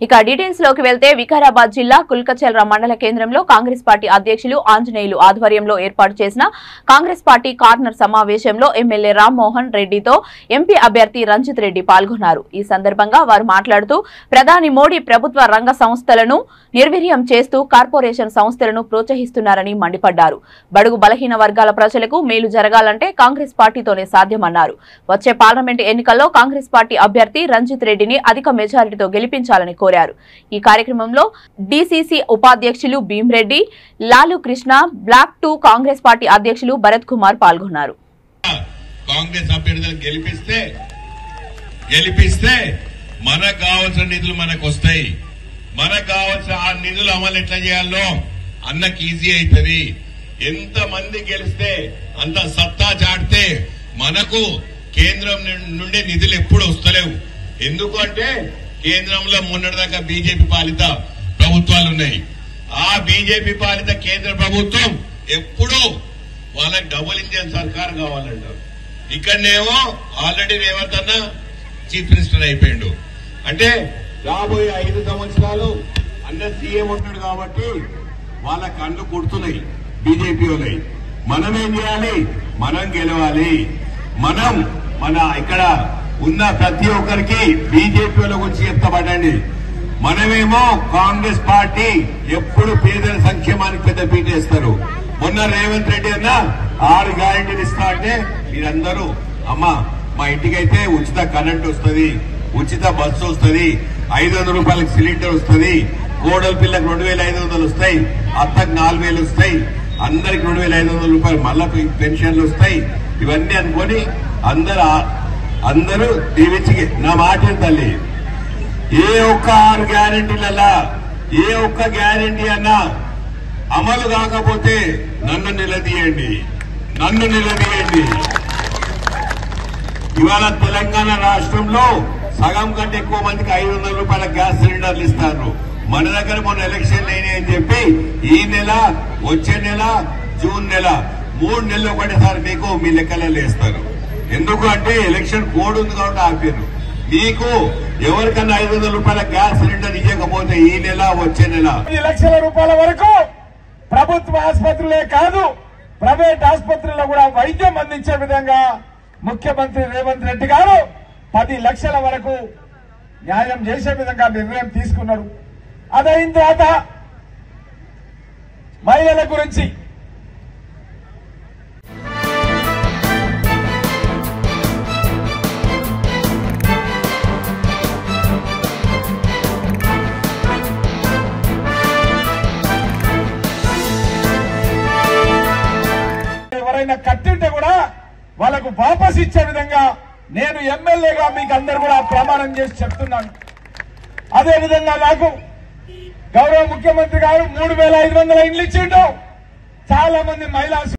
ఇక డీటెయిల్స్ లోకి వెళ్తే వికారాబాద్ జిల్లా కుల్కచర్ల మండల కేంద్రంలో కాంగ్రెస్ పార్టీ అధ్యక్షులు ఆంజనేయులు ఆధ్వర్యంలో ఏర్పాటు చేసిన కాంగ్రెస్ పార్టీ కార్నర్ సమావేశంలో ఎమ్మెల్యే రామ్మోహన్ రెడ్డితో ఎంపీ అభ్యర్థి రంజిత్ రెడ్డి పాల్గొన్నారు. ఈ సందర్భంగా వారు మాట్లాడుతూ ప్రధాని మోడీ ప్రభుత్వ రంగ సంస్థలను నిర్వీర్యం చేస్తూ కార్పొరేషన్ సంస్థలను ప్రోత్సహిస్తున్నారని మండిపడ్డారు. బడుగు బలహీన వర్గాల ప్రజలకు మేలు జరగాలంటే కాంగ్రెస్ పార్టీతోనే సాధ్యమన్నారు. వచ్చే పార్లమెంటు ఎన్నికల్లో కాంగ్రెస్ పార్టీ అభ్యర్థి రంజిత్ రెడ్డిని అధిక మెజారిటీతో గెలిపించాలని కోరారు. ఈ కార్యక్రమంలో డీసీసీ ఉపాధ్యక్షులు భీమ్రెడ్డి, లాలు కృష్ణ, బ్లాక్ 2 కాంగ్రెస్ పార్టీ అధ్యక్షులు భరత్ కుమార్ పాల్గొన్నారు. కాంగ్రెస్ అభ్యర్థులను గెలిపిస్తే మనకు కావాల్సిన నిధులు మనకు వస్తాయి. మనకు కావాల్సిన ఆ నిధులు అమలు ఎట్లా చేయాలో అన్నకి ఈజీ అవుతుంది. ఎంత మంది గెలిస్తే అంత సత్తా చాటితే మనకు కేంద్రం నుండి నిధులు ఎప్పుడు వస్తలేవు. ఎందుకంటే కేంద్రంలో మొన్నటిదాకా బీజేపీ పాలిత ప్రభుత్వాలు ఉన్నాయి. ఆ బీజేపీ పాలిత కేంద్ర ప్రభుత్వం ఎప్పుడూ వాళ్ళకి డబుల్ ఇంజిన్ సర్కార్ కావాలంటారు. ఇక్కడనేమో ఆల్రెడీ రేవంత్ అన్న చీఫ్ మినిస్టర్ అయిపోయిండు. అంటే రాబోయే 5 సంవత్సరాలు అన్న సీఎం ఉంటాడు కాబట్టి వాళ్ళ కళ్ళు కుడుతున్నాయి బీజేపీ వాళ్ళకి. మనం ఏం చేయాలి? మనం గెలవాలి. మన ఇక్కడ ఉన్న ప్రతి ఒక్కరికి బీజేపీ వాళ్ళ గురించి చెప్తాబడండి. మనమేమో కాంగ్రెస్ పార్టీ ఎప్పుడు పేదల సంక్షేమానికి పెద్ద పీట వేస్తారు. మొన్న రేవంత్ రెడ్డి అన్న 6 గ్యారెంటీలు ఇస్తా అంటే మీరందరూ అమ్మా మా ఇంటికైతే ఉచిత కరెంట్ వస్తుంది, ఉచిత బస్సు వస్తుంది, 500 రూపాయలకు సిలిండర్ వస్తుంది, కోడల పిల్లకు 2500 వస్తాయి, అత్తకు 4000 వస్తాయి, అందరికి 2500 రూపాయలు మళ్ళా పెన్షన్లు వస్తాయి. ఇవన్నీ అనుకొని అందరూ దీవించి నా మాట తల్లి ఏ ఒక్క 6 గ్యారెంటీలలా ఏ ఒక్క గ్యారెంటీ అన్నా అమలు కాకపోతే నన్ను నిలదీయండి. ఇవాళ తెలంగాణ రాష్ట్రంలో సగం కంటే ఎక్కువ మందికి 500 రూపాయల గ్యాస్ సిలిండర్లు ఇస్తారు. మన దగ్గర మొన్న ఎలక్షన్ అయినాయి అని చెప్పి ఈ నెల, వచ్చే నెల, జూన్ నెల 3 నెలలు ఒకటేసారి మీకు మీ లెక్కలలో వేస్తారు. ఎందుకు అంటే ఎలక్షన్ కోడ్ ఉంది కాబట్టి ఆపారు. మీకు ఎవరికన్నా 500 రూపాయల గ్యాస్ సిలిండర్ ఇవ్వకపోతే ఈ నెల, వచ్చే నెల 10 లక్షల రూపాయల వరకు ప్రభుత్వ ఆసుపత్రులే కాదు ప్రైవేట్ ఆసుపత్రుల్లో కూడా వైద్యం అందించే విధంగా ముఖ్యమంత్రి రేవంత్ రెడ్డి గారు 10 లక్షల వరకు న్యాయం చేసే విధంగా నిర్ణయం తీసుకున్నారు. అదైన తర్వాత మహిళల గురించి ఎవరైనా కట్టింటే కూడా వాళ్ళకు వాపస్ ఇచ్చే విధంగా నేను ఎమ్మెల్యేగా మీకు అందరు కూడా ప్రమాణం చేసి చెప్తున్నాను. అదేవిధంగా నాకు గౌరవ ముఖ్యమంత్రి గారు 3500 ఇండ్లు ఇచ్చిండు. చాలా మంది మహిళా